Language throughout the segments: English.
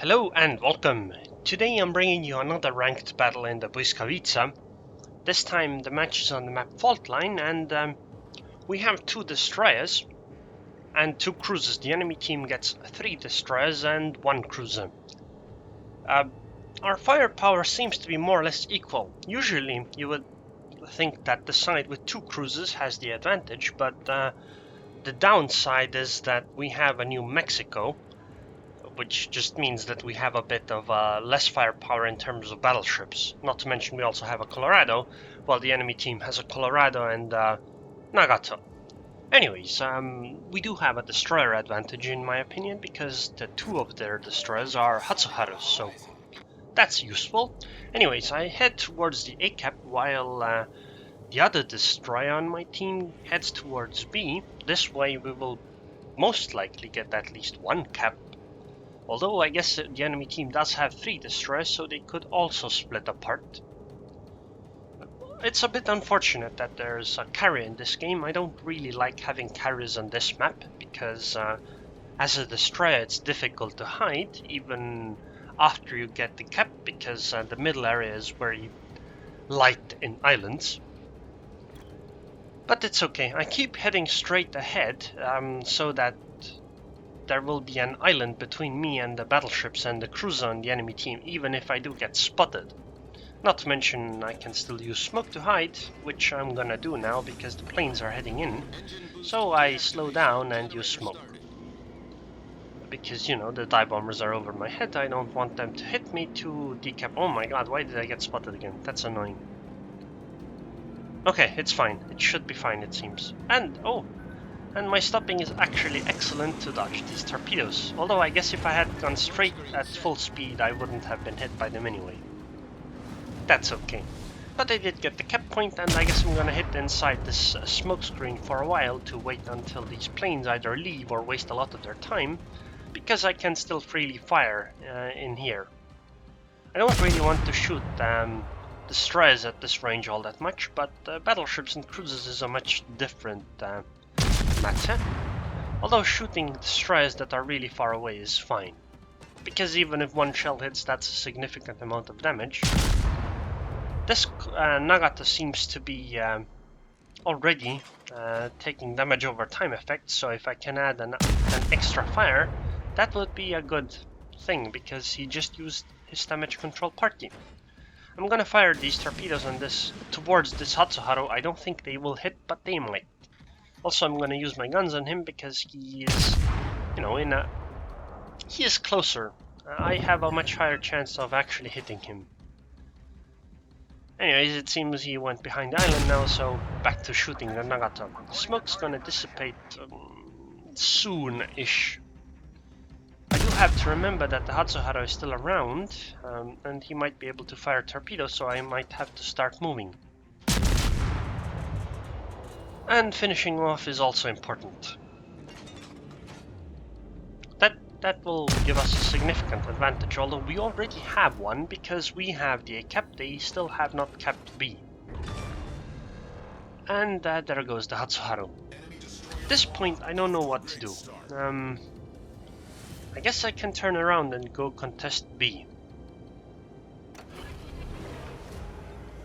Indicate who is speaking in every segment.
Speaker 1: Hello and welcome. Today I'm bringing you another ranked battle in the Blyskawica. This time the match is on the map Fault Line, and we have 2 destroyers and 2 cruisers. The enemy team gets 3 destroyers and 1 cruiser. Our firepower seems to be more or less equal. Usually you would think that the side with 2 cruisers has the advantage, but the downside is that we have a New Mexico, which just means that we have a bit of less firepower in terms of battleships. Not to mention we also have a Colorado, while the enemy team has a Colorado and Nagato. Anyways, we do have a destroyer advantage in my opinion, because the 2 of their destroyers are Hatsuharus, so that's useful. Anyways, I head towards the A cap while the other destroyer on my team heads towards B. This way we will most likely get at least 1 cap. Although I guess the enemy team does have 3 destroyers, so they could also split apart. It's a bit unfortunate that there's a carrier in this game. I don't really like having carriers on this map, because as a destroyer it's difficult to hide, even after you get the cap, because the middle area is very light in islands. But it's okay, I keep heading straight ahead, so that there will be an island between me and the battleships and the cruiser on the enemy team, even if I do get spotted. Not to mention I can still use smoke to hide, which I'm gonna do now because the planes are heading in. So I slow down and use smoke. Because, you know, the dive bombers are over my head, I don't want them to hit me to decap. Oh my god, why did I get spotted again? That's annoying. Okay, it's fine. It should be fine, it seems. And my stopping is actually excellent to dodge these torpedoes. Although I guess if I had gone straight at full speed, I wouldn't have been hit by them anyway. That's okay. But I did get the cap point, and I guess I'm gonna hit inside this smoke screen for a while to wait until these planes either leave or waste a lot of their time, because I can still freely fire in here. I don't really want to shoot destroyers at this range all that much, but battleships and cruisers is a much different matter. Although shooting destroyers that are really far away is fine, because even if 1 shell hits, that's a significant amount of damage. This Nagato seems to be already taking damage over time effect, so if I can add an extra fire, that would be a good thing, because he just used his damage control party. I'm gonna fire these torpedoes on towards this Hatsuharu. I don't think they will hit, but they might. Also, I'm gonna use my guns on him because he is, you know, he is closer. I have a much higher chance of actually hitting him. Anyways, it seems he went behind the island now, so back to shooting the Nagato. Smoke's gonna dissipate soon-ish. I do have to remember that the Hatsuharu is still around, and he might be able to fire torpedoes, so I might have to start moving. And finishing off is also important. That will give us a significant advantage, although we already have one, because we have the A cap, they still have not capped B. And there goes the Hatsuharu. At this point I don't know what to do. I guess I can turn around and go contest B.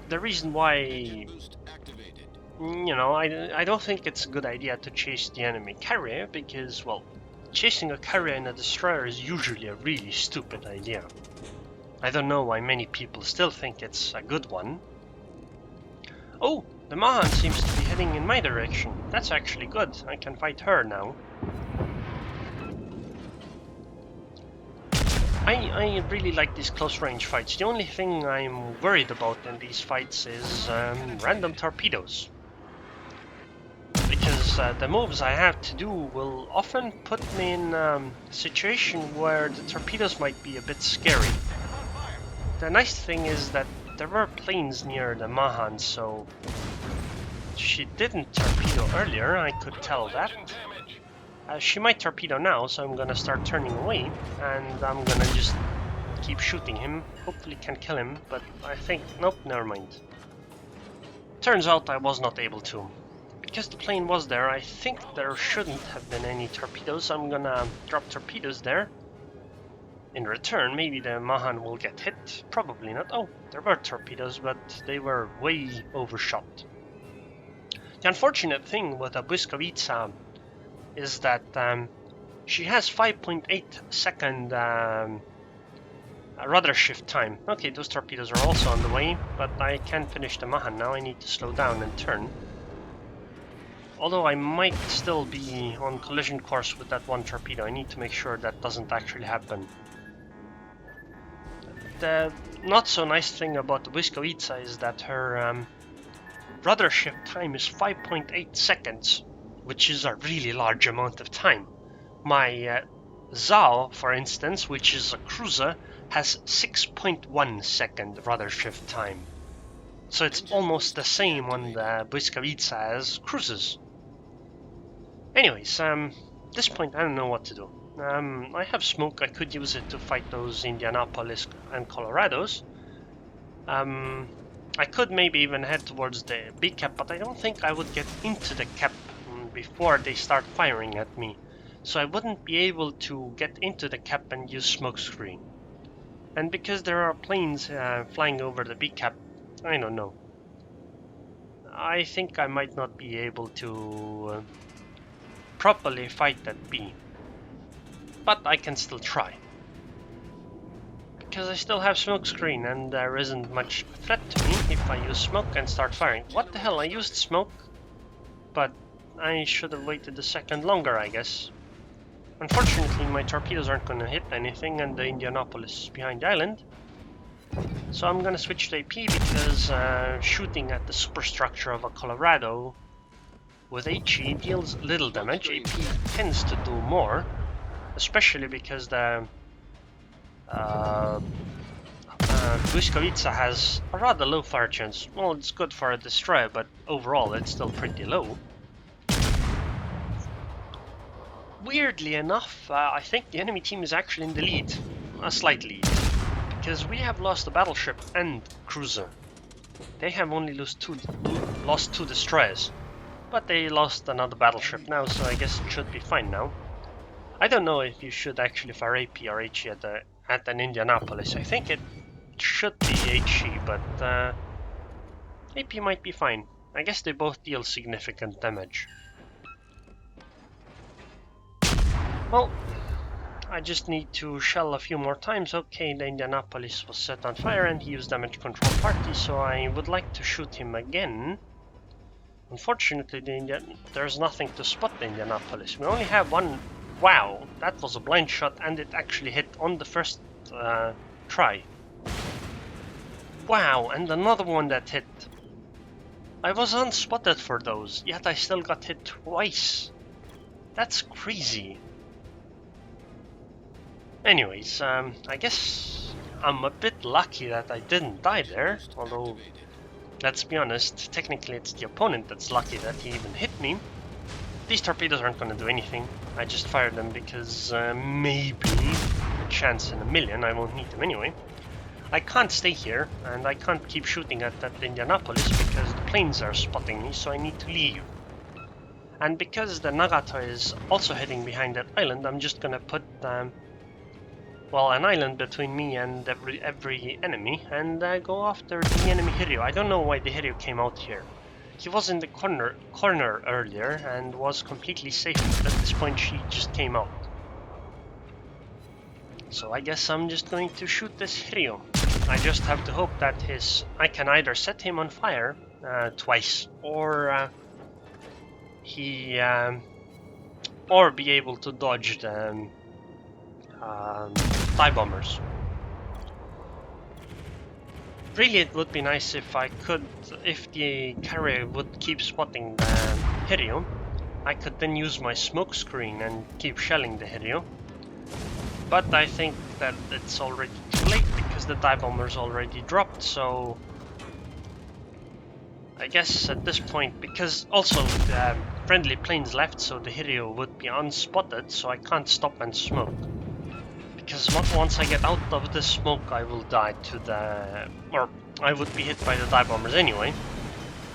Speaker 1: The reason why, you know, I don't think it's a good idea to chase the enemy carrier, because, well, chasing a carrier in a destroyer is usually a really stupid idea. I don't know why many people still think it's a good one. Oh, the Mahan seems to be heading in my direction. That's actually good. I can fight her now. I really like these close range fights. The only thing I'm worried about in these fights is random torpedoes. Because the moves I have to do will often put me in a situation where the torpedoes might be a bit scary. The nice thing is that there were planes near the Mahan, so she didn't torpedo earlier, I could tell that. She might torpedo now, so I'm gonna start turning away, and I'm gonna just keep shooting him. Hopefully can kill him, but I think, nope, never mind. Turns out I was not able to. Because the plane was there, I think there shouldn't have been any torpedoes. I'm gonna drop torpedoes there In return, maybe the Mahan will get hit. Probably not. Oh, there were torpedoes, but they were way overshot. The unfortunate thing with a Blyskawica is that she has 5.8 second rudder shift time. Okay, those torpedoes are also on the way, but I can't finish the Mahan now. I need to slow down and turn. Although I might still be on collision course with that one torpedo. I need to make sure that doesn't actually happen. The not so nice thing about the Blyskawica is that her rudder shift time is 5.8 seconds, which is a really large amount of time. My Zao, for instance, which is a cruiser, has 6.1 second rudder shift time. So it's almost the same on the Blyskawica as cruisers. Anyways, at this point I don't know what to do. I have smoke. I could use it to fight those Indianapolis and Colorados. I could maybe even head towards the B cap, but I don't think I would get into the cap before they start firing at me. So I wouldn't be able to get into the cap and use smokescreen. And because there are planes flying over the B cap, I don't know. I think I might not be able to properly fight that B. But I can still try. Because I still have smokescreen and there isn't much threat to me if I use smoke and start firing. What the hell, I used smoke, but I should have waited a second longer, I guess. Unfortunately, my torpedoes aren't going to hit anything and the Indianapolis is behind the island. So I'm going to switch to AP because shooting at the superstructure of a Colorado with HE deals little damage. AP tends to do more, especially because the Blyskawica has a rather low fire chance. Well, it's good for a destroyer, but overall it's still pretty low. Weirdly enough, I think the enemy team is actually in the lead, a slight lead, because we have lost a battleship and cruiser. They have only lost two destroyers, but they lost another battleship now, so I guess it should be fine now. I don't know if you should actually fire AP or HE at an Indianapolis. I think it should be HE, but AP might be fine. I guess they both deal significant damage. Well, I just need to shell a few more times. Okay, the Indianapolis was set on fire and he used damage control party, so I would like to shoot him again. Unfortunately, there's nothing to spot the Indianapolis. We only have one. Wow, that was a blind shot and it actually hit on the first try. Wow, and another one that hit. I was unspotted for those, yet I still got hit twice. That's crazy. Anyways, I guess I'm a bit lucky that I didn't die there, although, let's be honest, technically it's the opponent that's lucky that he even hit me. These torpedoes aren't going to do anything. I just fired them because maybe a chance in a million I won't need them anyway. I can't stay here, and I can't keep shooting at that Indianapolis because the planes are spotting me, so I need to leave. And because the Nagato is also heading behind that island, I'm just going to put well, an island between me and every enemy, and go after the enemy Hiryu. I don't know why the Hiryu came out here. He was in the corner earlier and was completely safe. At this point, she just came out. So I guess I'm just going to shoot this Hiryu. I just have to hope that I can either set him on fire twice, or or be able to dodge the dive bombers. Really, it would be nice if if the carrier would keep spotting the Hiryu. I could then use my smoke screen and keep shelling the Hiryu. But I think that it's already too late because the dive bombers already dropped, so I guess at this point, because also the friendly planes left, so the Hiryu would be unspotted, so I can't stop and smoke. Because once I get out of the smoke, I will die to or I would be hit by the dive bombers anyway.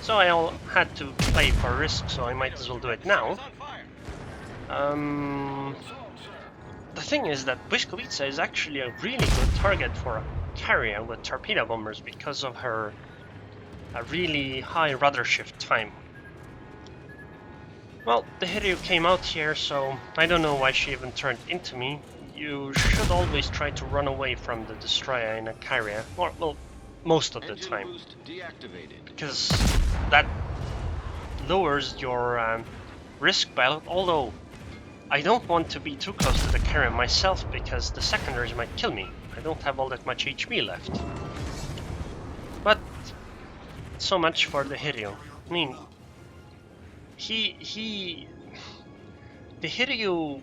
Speaker 1: So I had to play for risk, so I might as well do it now. the thing is that Blyskawica is actually a really good target for a carrier with torpedo bombers because of her really high rudder shift time. Well, the Hiryu came out here, so I don't know why she even turned into me. You should always try to run away from the destroyer in a carrier, or, well, most of the time, because that lowers your risk by a lot, although I don't want to be too close to the carrier myself, because the secondaries might kill me. I don't have all that much HP left. But so much for the Hiryu. I mean, the Hiryu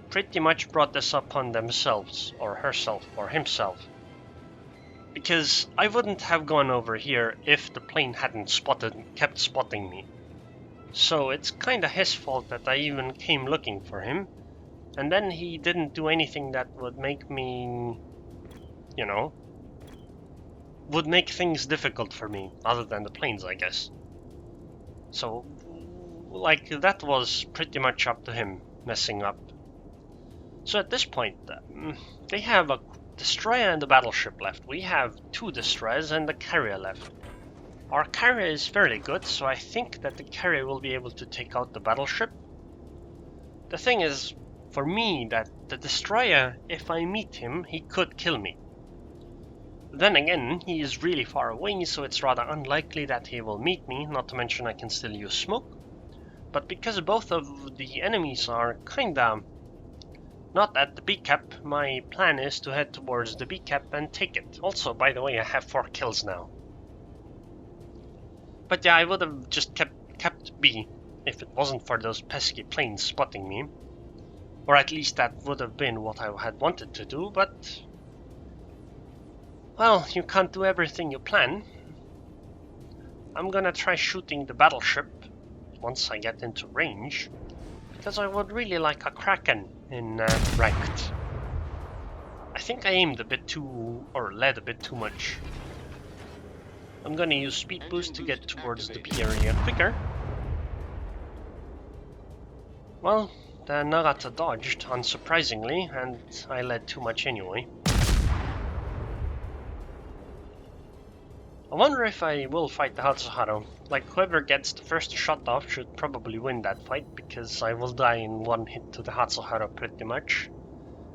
Speaker 1: pretty much brought this upon themselves, or herself, or himself. Because I wouldn't have gone over here if the plane hadn't kept spotting me. So it's kinda his fault that I even came looking for him. And then he didn't do anything that would make me, you know, would make things difficult for me, other than the planes, I guess. So, like, that was pretty much up to him messing up. So at this point, they have a destroyer and a battleship left. We have 2 destroyers and a carrier left. Our carrier is fairly good, so I think that the carrier will be able to take out the battleship. The thing is, for me, that the destroyer, if I meet him, he could kill me. Then again, he is really far away, so it's rather unlikely that he will meet me, not to mention I can still use smoke. But because both of the enemies are kinda not at the B cap, my plan is to head towards the B cap and take it. Also, by the way, I have 4 kills now. But yeah, I would have just kept B if it wasn't for those pesky planes spotting me. Or at least that would have been what I had wanted to do, but well, you can't do everything you plan. I'm gonna try shooting the battleship once I get into range, because I would really like a Kraken in ranked. I think I aimed a bit too, or led a bit too much. I'm gonna use speed boost to get towards the B area quicker. Well, the Nagata dodged, unsurprisingly, and I led too much anyway. I wonder if I will fight the Hatsuharu. Like, whoever gets the first shot off should probably win that fight, because I will die in 1 hit to the Hatsuharu pretty much.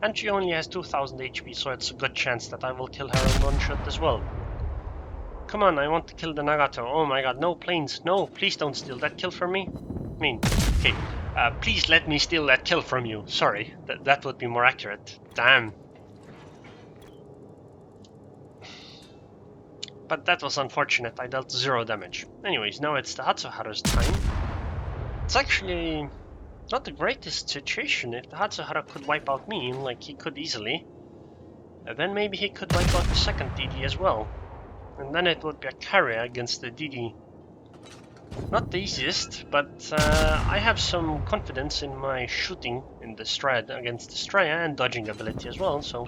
Speaker 1: And she only has 2000 HP, so it's a good chance that I will kill her in 1 shot as well. Come on, I want to kill the Nagato. Oh my god, no planes. No, please don't steal that kill from me. I mean, okay, please let me steal that kill from you. Sorry, that would be more accurate. Damn. But that was unfortunate, I dealt 0 damage. Anyways, now it's the Hatsuharu's time. It's actually not the greatest situation. If the Hatsuharu could wipe out me, like he could easily, then maybe he could wipe out the second DD as well. And then it would be a carrier against the DD. Not the easiest, but I have some confidence in my shooting in Destroyer against Destroyer and dodging ability as well, so...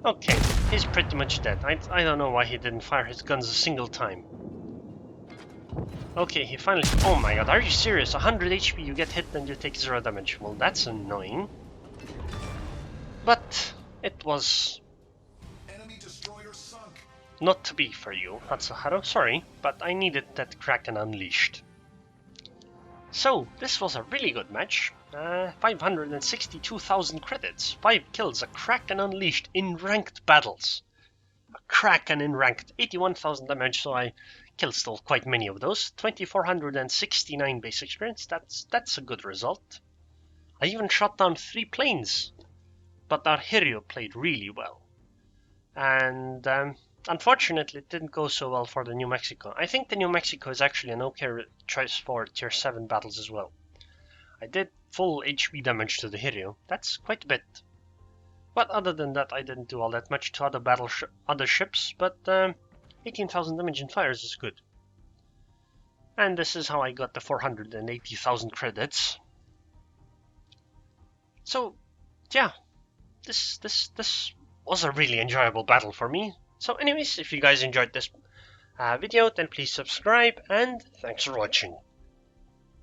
Speaker 1: Okay, he's pretty much dead. I don't know why he didn't fire his guns a single time. Okay, he finally... Oh my god, are you serious? 100 HP, you get hit and you take 0 damage. Well, that's annoying. But it was... not to be for you, Hatsuharu. Sorry, but I needed that Kraken unleashed. So, this was a really good match. 562,000 credits, 5 kills, a Kraken unleashed in ranked battles. A Kraken in ranked, 81,000 damage, so I killed still quite many of those. 2,469 base experience, that's a good result. I even shot down 3 planes, but our Hiryu played really well. And unfortunately, it didn't go so well for the New Mexico. I think the New Mexico is actually an okay choice for tier 7 battles as well. I did full HP damage to the Hiryu. That's quite a bit. But other than that, I didn't do all that much to other ships, but 18,000 damage in fires is good. And this is how I got the 480,000 credits. So, yeah, this was a really enjoyable battle for me. So anyways, if you guys enjoyed this video, then please subscribe, and thanks for watching.